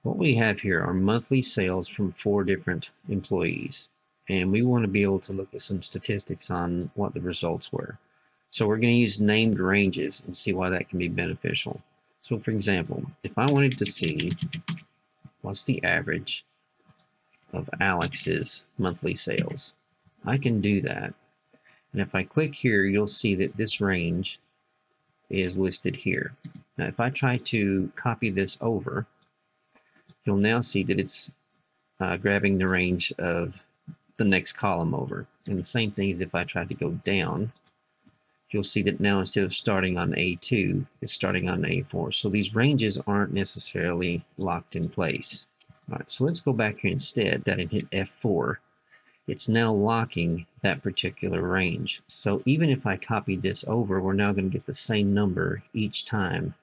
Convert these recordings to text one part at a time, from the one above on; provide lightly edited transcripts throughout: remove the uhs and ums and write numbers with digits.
What we have here are monthly sales from 4 different employees, and we want to be able to look at some statistics on what the results were. So we're going to use named ranges and see why that can be beneficial. So for example, if I wanted to see what's the average of Alex's monthly sales, I can do that. And if I click here, you'll see that this range is listed here. Now, if I try to copy this over, you'll now see that it's grabbing the range of the next column over. And the same thing as if I tried to go down, you'll see that now instead of starting on A2, it's starting on A4. So these ranges aren't necessarily locked in place. All right, so let's go back here instead and hit F4. It's now locking that particular range. So even if I copied this over, we're now going to get the same number each time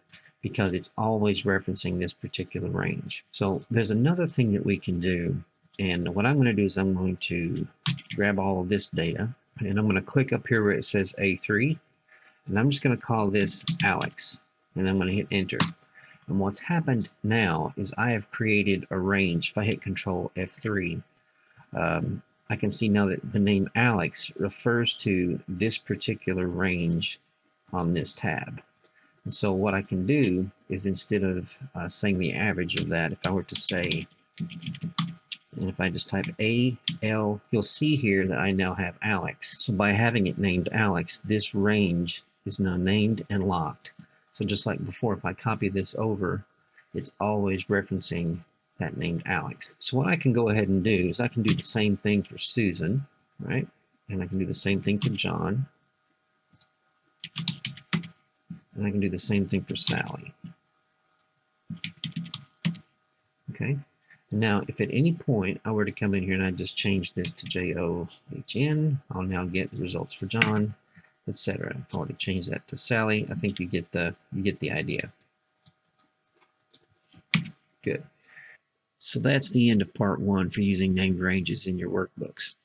because it's always referencing this particular range. So there's another thing that we can do. And what I'm going to do is I'm going to grab all of this data and I'm going to click up here where it says A3. And I'm just going to call this Alex. And I'm going to hit enter. And what's happened now is I have created a range. If I hit Control F3, I can see now that the name Alex refers to this particular range on this tab. And so what I can do is instead of saying the average of that, if I were to say, and if I just type AL, you'll see here that I now have Alex. So by having it named Alex, this range is now named and locked. So just like before, if I copy this over, it's always referencing that named Alex. So what I can go ahead and do is I can do the same thing for Susan, right? And I can do the same thing for John. And I can do the same thing for Sally. Okay. Now, if at any point I were to come in here and I just change this to JOHN, I'll now get the results for John, etc. If I were to change that to Sally, I think you get the idea. Good. So that's the end of part 1 for using named ranges in your workbooks.